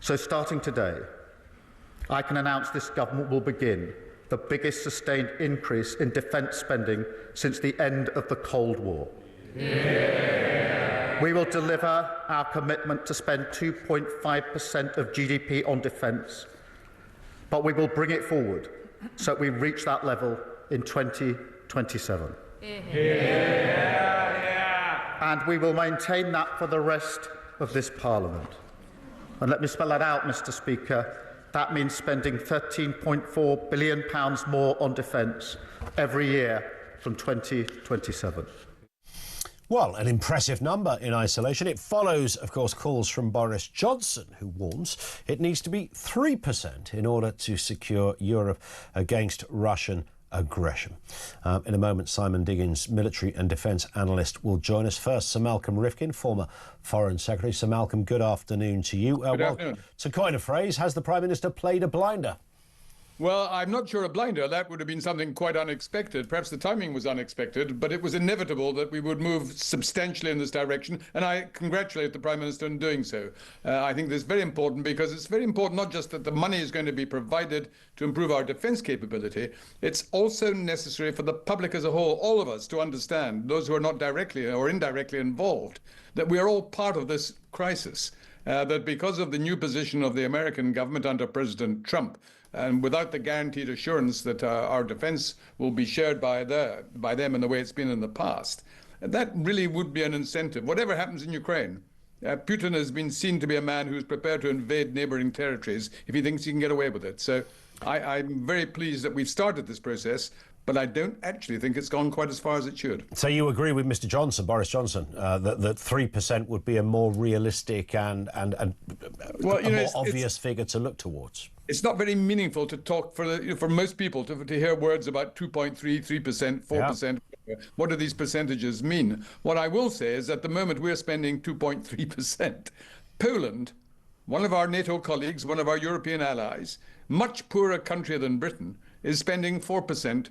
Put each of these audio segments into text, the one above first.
So starting today, I can announce this government will begin the biggest sustained increase in defence spending since the end of the Cold War. Yeah. We will deliver our commitment to spend 2.5% of GDP on defence, but we will bring it forward so that we reach that level in 2027. Yeah. And we will maintain that for the rest of this Parliament. And let me spell that out, Mr. Speaker. That means spending £13.4 billion more on defence every year from 2027. Well, an impressive number in isolation. It follows, of course, calls from Boris Johnson, who warns it needs to be 3% in order to secure Europe against Russian aggression. In a moment, Simon Diggins, military and defence analyst, will join us. First, Sir Malcom Rifkind, former Foreign Secretary. Sir Malcolm, good afternoon to you. Good afternoon. To coin a phrase, has the Prime Minister played a blinder? Well, I'm not sure a blinder. That would have been something quite unexpected. Perhaps the timing was unexpected, but it was inevitable that we would move substantially in this direction, and I congratulate the Prime Minister in doing so. I think this is very important because it's very important not just that the money is going to be provided to improve our defence capability, it's also necessary for the public as a whole, all of us, to understand, those who are not directly or indirectly involved, that we are all part of this crisis. That because of the new position of the American government under President Trump, and without the guaranteed assurance that our defence will be shared by them in the way it's been in the past, that really would be an incentive. Whatever happens in Ukraine, Putin has been seen to be a man who's prepared to invade neighbouring territories if he thinks he can get away with it. So I'm very pleased that we've started this process, but I don't actually think it's gone quite as far as it should. So you agree with Mr. Johnson, Boris Johnson, that 3% would be a more realistic and more obvious figure to look towards? It's not very meaningful to talk for most people to hear words about 2.3%, 4%. Yeah. What do these percentages mean? What I will say is at the moment we're spending 2.3%. Poland, one of our NATO colleagues, one of our European allies, much poorer country than Britain, is spending 4%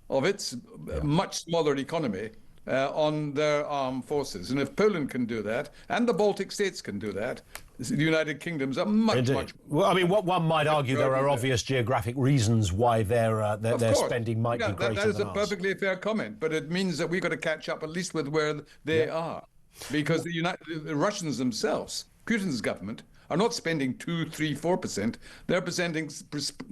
of its much smaller economy on their armed forces. And if Poland can do that, and the Baltic states can do that, the United Kingdom's are much. Well, I mean, what one might argue, there are obvious geographic reasons why their spending might be greater than ours. That is a perfectly fair comment, but it means that we've got to catch up at least with where they are. Because the Russians themselves, Putin's government, are not spending 2, 3, 4%. They're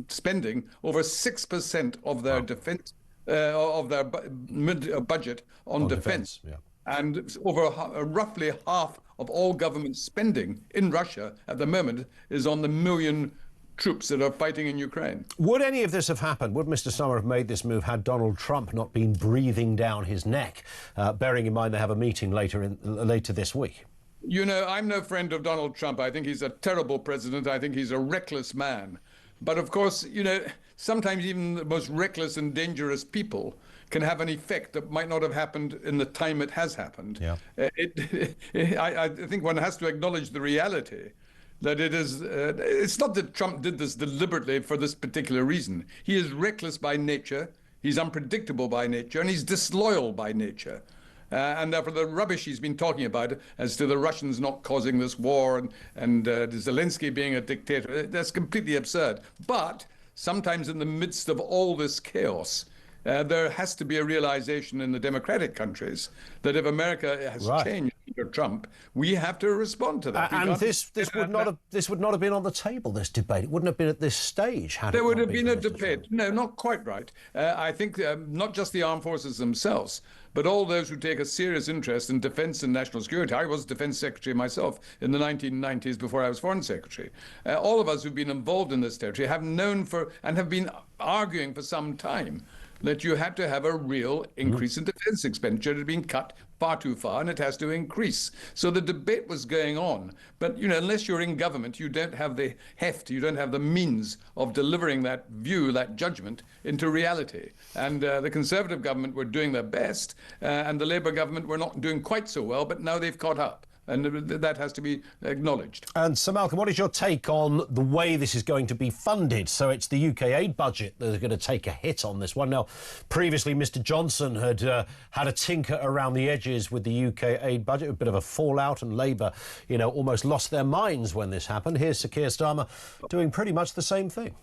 spending over 6% of their defence, of their budget on defence. Yeah. And over roughly half of all government spending in Russia at the moment is on the million troops that are fighting in Ukraine. Would any of this have happened? Would Mr. Starmer have made this move had Donald Trump not been breathing down his neck? Bearing in mind they have a meeting later this week. You know, I'm no friend of Donald Trump. I think he's a terrible president. I think he's a reckless man. But of course, you know, sometimes even the most reckless and dangerous people can have an effect that might not have happened in the time it has happened. Yeah. I think one has to acknowledge the reality that it is. It's not that Trump did this deliberately for this particular reason. He is reckless by nature, he's unpredictable by nature, and he's disloyal by nature. And therefore the rubbish he's been talking about as to the Russians not causing this war and Zelensky being a dictator, that's completely absurd. But sometimes in the midst of all this chaos, there has to be a realization in the democratic countries that if America has changed under Trump, we have to respond to that. And this would not have been on the table, this debate. It wouldn't have been at this stage had there it would not have been been a debate. No, not quite right. I think not just the armed forces themselves, but all those who take a serious interest in defence and national security. I was Defence Secretary myself in the 1990s before I was Foreign Secretary. All of us who've been involved in this territory have known for and have been arguing for some time that you had to have a real increase in defence expenditure. It had been cut far too far, and it has to increase. So the debate was going on. But, you know, unless you're in government, you don't have the heft, you don't have the means of delivering that view, that judgment, into reality. And the Conservative government were doing their best, and the Labour government were not doing quite so well, but now they've caught up. And that has to be acknowledged. And Sir Malcolm, what is your take on the way this is going to be funded? So it's the UK aid budget that is going to take a hit on this one. Now, previously, Mr Johnson had had a tinker around the edges with the UK aid budget, a bit of a fallout, and Labour, almost lost their minds when this happened. Here's Sir Keir Starmer doing pretty much the same thing.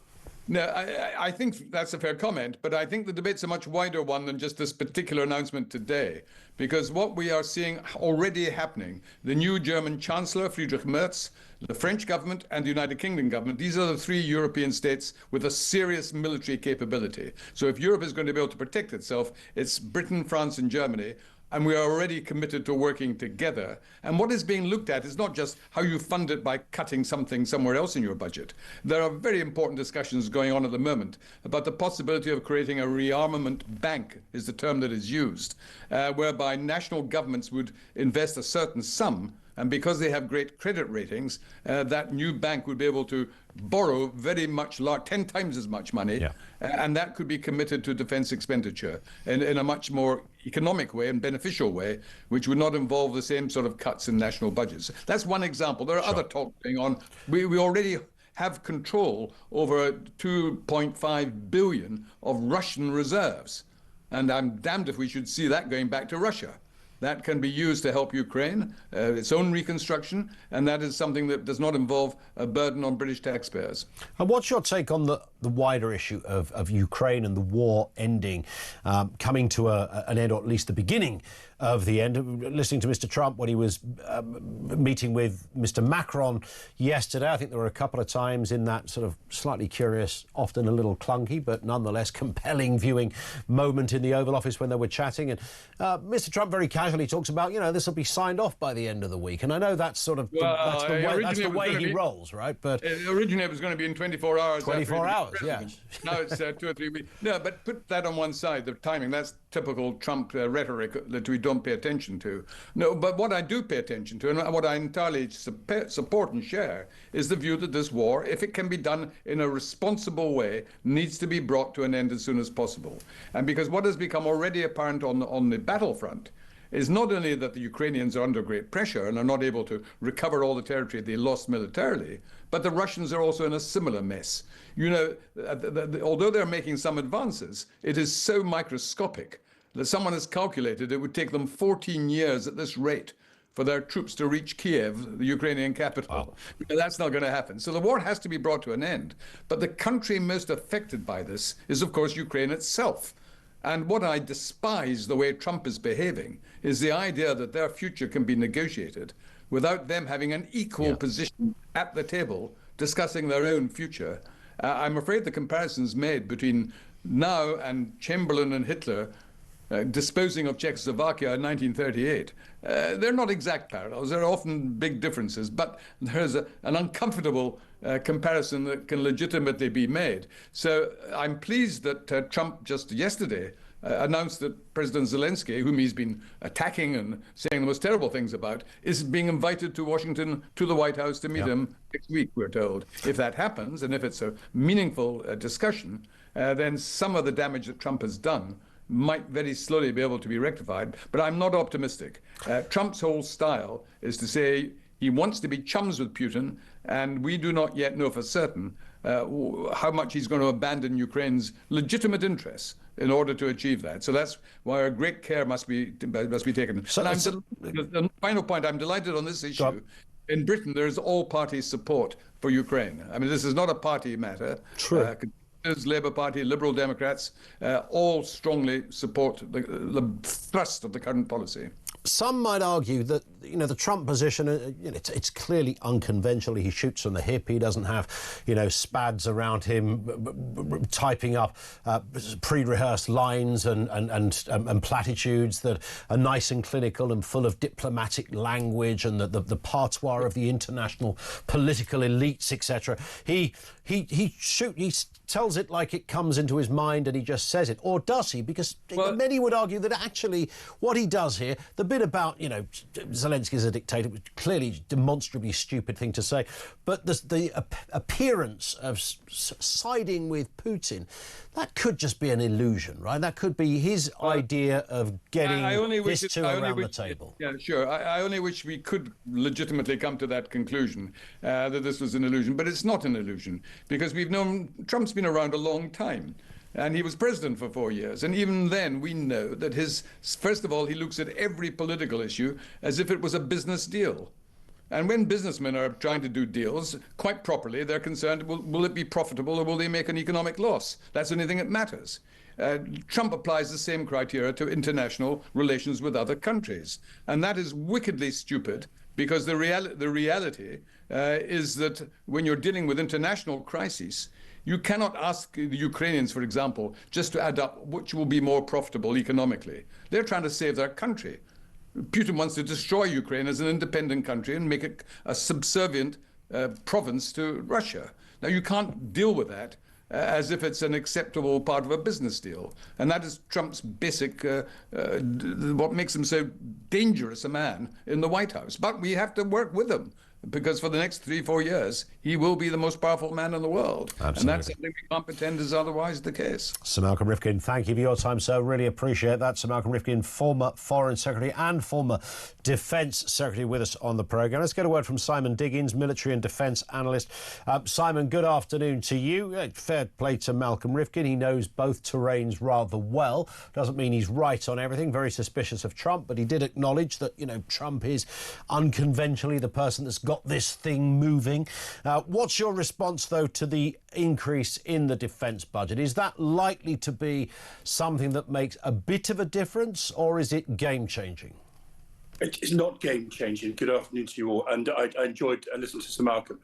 No, I think that's a fair comment, but I think the debate's a much wider one than just this particular announcement today, because what we are seeing already happening, the new German Chancellor, Friedrich Merz, the French government and the United Kingdom government, these are the three European states with a serious military capability. So if Europe is going to be able to protect itself, it's Britain, France and Germany. And we are already committed to working together. And what is being looked at is not just how you fund it by cutting something somewhere else in your budget. There are very important discussions going on at the moment about the possibility of creating a rearmament bank, is the term that is used, whereby national governments would invest a certain sum. And because they have great credit ratings, that new bank would be able to borrow very much, 10 times as much money, and that could be committed to defence expenditure in a much more economic way and beneficial way, which would not involve the same sort of cuts in national budgets. That's one example. There are other talks going on. We already have control over 2.5 billion of Russian reserves, and I'm damned if we should see that going back to Russia. That can be used to help Ukraine, its own reconstruction, and that is something that does not involve a burden on British taxpayers. And what's your take on the wider issue of Ukraine and the war ending, coming to an end, or at least the beginning of the end? Listening to Mr Trump when he was meeting with Mr Macron yesterday, I think there were a couple of times in that sort of slightly curious, often a little clunky, but nonetheless compelling viewing moment in the Oval Office when they were chatting. And Mr Trump very casually talks about, this will be signed off by the end of the week. And I know that's sort of that's the way he rolls, right? But originally it was going to be in 24 hours. 24 hours. Yes. Now it's 2 or 3 weeks. No, but put that on one side, the timing. That's typical Trump rhetoric that we don't pay attention to. No, but what I do pay attention to, and what I entirely support and share, is the view that this war, if it can be done in a responsible way, needs to be brought to an end as soon as possible. And because what has become already apparent on the battlefront is not only that the Ukrainians are under great pressure and are not able to recover all the territory they lost militarily, but the Russians are also in a similar mess. Although they're making some advances, it is so microscopic that someone has calculated it would take them 14 years at this rate for their troops to reach Kiev, the Ukrainian capital. Wow. That's not going to happen. So the war has to be brought to an end. But the country most affected by this is, of course, Ukraine itself. And what I despise the way Trump is behaving is the idea that their future can be negotiated without them having an equal position at the table discussing their own future. I'm afraid the comparisons made between now and Chamberlain and Hitler disposing of Czechoslovakia in 1938, they're not exact parallels. There are often big differences, but there's an uncomfortable comparison that can legitimately be made. So I'm pleased that Trump just yesterday announced that President Zelensky, whom he's been attacking and saying the most terrible things about, is being invited to Washington, to the White House, to meet him next week, we're told. If that happens, and if it's a meaningful discussion, then some of the damage that Trump has done might very slowly be able to be rectified. But I'm not optimistic. Trump's whole style is to say he wants to be chums with Putin, and we do not yet know for certain how much he's going to abandon Ukraine's legitimate interests in order to achieve that. So that's why a great care must be taken. So the final point, I'm delighted on this issue. In Britain, there's all-party support for Ukraine. I mean, this is not a party matter. True. Labour Party, Liberal Democrats, all strongly support the thrust of the current policy. Some might argue that, the Trump position, it's clearly unconventional. He shoots from the hip. He doesn't have, spads around him typing up pre-rehearsed lines and platitudes that are nice and clinical and full of diplomatic language and the patois of the international political elites, etc. He tells it like it comes into his mind and he just says it. Or does he? Because many would argue that actually what he does here, the bit about, you know, Zelensky's a dictator, which clearly demonstrably stupid thing to say, but the appearance of siding with Putin, that could just be an illusion, right? That could be his idea of getting his two around the table. Yeah, sure. I only wish we could legitimately come to that conclusion, that this was an illusion, but it's not an illusion, because we've known Trump's been around a long time. And he was president for 4 years. And even then, we know that first of all, he looks at every political issue as if it was a business deal. And when businessmen are trying to do deals, quite properly, they're concerned, will it be profitable or will they make an economic loss? That's the only thing that matters. Trump applies the same criteria to international relations with other countries. And that is wickedly stupid, because the reality is that when you're dealing with international crises, you cannot ask the Ukrainians, for example, just to add up which will be more profitable economically. They're trying to save their country. Putin wants to destroy Ukraine as an independent country and make it a subservient province to Russia. Now, you can't deal with that as if it's an acceptable part of a business deal. And that is Trump's basic, what makes him so dangerous a man in the White House. But we have to work with him, because for the next 3-4 years, he will be the most powerful man in the world. Absolutely. And that's something we can't pretend is otherwise the case. Sir Malcom Rifkind, thank you for your time, sir. Really appreciate that. Sir Malcom Rifkind, former Foreign Secretary and former Defence Secretary, with us on the programme. Let's get a word from Simon Diggins, military and defence analyst. Simon, good afternoon to you. Fair play to Malcolm Rifkind. He knows both terrains rather well. Doesn't mean he's right on everything. Very suspicious of Trump, but he did acknowledge that, you know, Trump is unconventionally the person that's got this thing moving. What's your response, though, to the increase in the defence budget? Is that likely to be something that makes a bit of a difference, or is it game-changing? It's not game-changing. Good afternoon to you all. And I enjoyed listening to Sir Malcolm.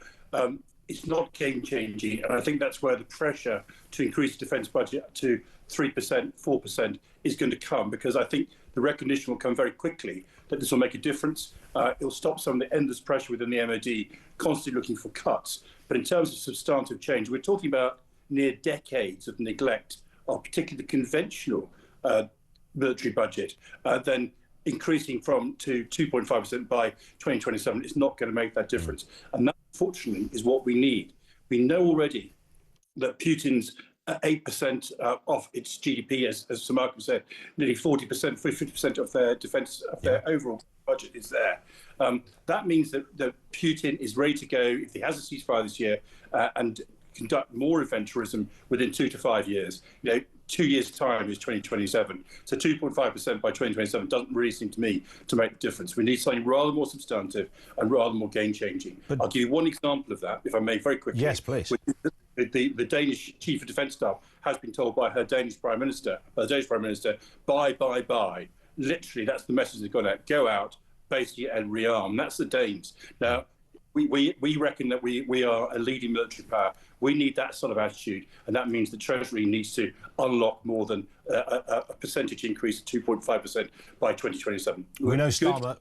It's not game-changing, and I think that's where the pressure to increase the defence budget to 3%, 4% is going to come, because I think the recognition will come very quickly that this will make a difference. It'll stop some of the endless pressure within the MOD, constantly looking for cuts. But in terms of substantive change, we're talking about near decades of neglect of particularly the conventional military budget, then increasing to 2.5% by 2027 is not going to make that difference. And that, unfortunately, is what we need. We know already that Putin's 8% of its GDP, as Sir Malcolm said, nearly 40%, 50% of their defence, of their overall budget is there. That means that Putin is ready to go, if he has a ceasefire this year, and conduct more adventurism within 2 to 5 years. You know, 2 years' time is 2027. So 2.5% by 2027 doesn't really seem to me to make a difference. We need something rather more substantive and rather more game-changing. I'll give you one example of that, if I may, very quickly. Yes, please. The Danish Chief of Defence Staff has been told by her Danish Prime Minister, buy. Literally, that's the message they've got out. Go out, basically, and rearm. That's the Danes. Now, we reckon that we are a leading military power. We need that sort of attitude, and that means the Treasury needs to unlock more than a percentage increase of 2.5% by 2027. We know Starmer.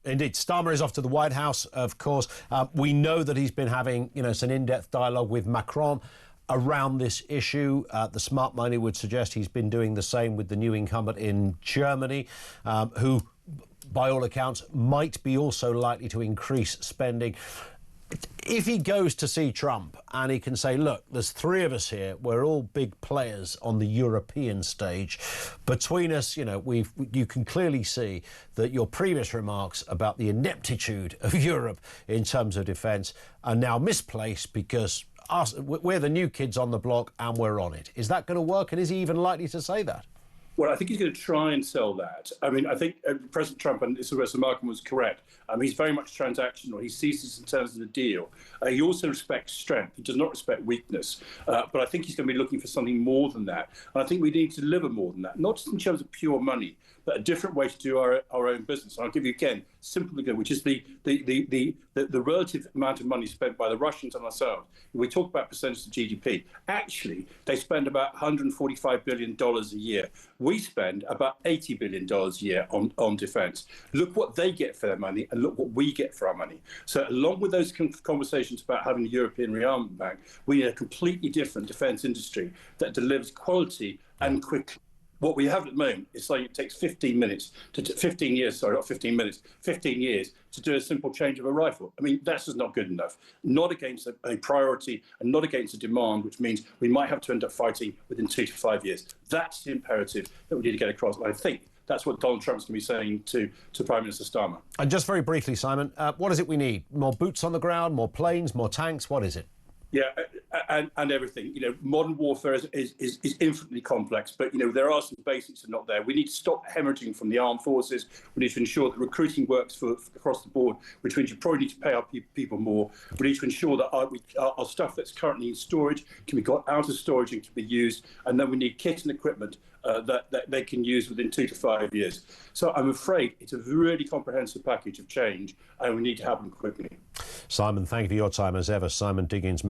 Indeed, Starmer is off to the White House, of course. We know that he's been having, you know, some in-depth dialogue with Macron around this issue. The smart money would suggest he's been doing the same with the new incumbent in Germany, who, by all accounts, might be also likely to increase spending. If he goes to see Trump and he can say, look, there's 3 of us here, we're all big players on the European stage. Between us, you know, you can clearly see that your previous remarks about the ineptitude of Europe in terms of defence are now misplaced, because we're the new kids on the block and we're on it. Is that going to work? And is he even likely to say that? Well, I think he's going to try and sell that. I mean, I think President Trump, and Sir Malcolm was correct, he's very much transactional. He sees this in terms of the deal. He also respects strength. He does not respect weakness. But I think he's going to be looking for something more than that. And I think we need to deliver more than that, not just in terms of pure money, but a different way to do our own business. And I'll give you, again, simple again, which is the relative amount of money spent by the Russians and ourselves. We talk about percentage of GDP. Actually, they spend about $145 billion a year. We spend about $80 billion a year on defence. Look what they get for their money and look what we get for our money. So along with those conversations about having a European rearmament bank, we need a completely different defence industry that delivers quality and quickly. What we have at the moment is saying it takes 15 minutes, 15 years, sorry, not 15 minutes, 15 years to do a simple change of a rifle. I mean, that's just not good enough. Not against a priority and not against a demand, which means we might have to end up fighting within 2 to 5 years. That's the imperative that we need to get across. And I think that's what Donald Trump's going to be saying to Prime Minister Starmer. And just very briefly, Simon, what is it we need? More boots on the ground, more planes, more tanks? What is it? Yeah, and everything. Modern warfare is infinitely complex, but, there are some basics that are not there. We need to stop hemorrhaging from the armed forces. We need to ensure that recruiting works for across the board, which means you probably need to pay our people more. We need to ensure that our stuff that's currently in storage can be got out of storage and can be used. And then we need kit and equipment that they can use within 2 to 5 years. So I'm afraid it's a really comprehensive package of change, and we need to have them quickly. Simon, thank you for your time as ever. Simon Diggins.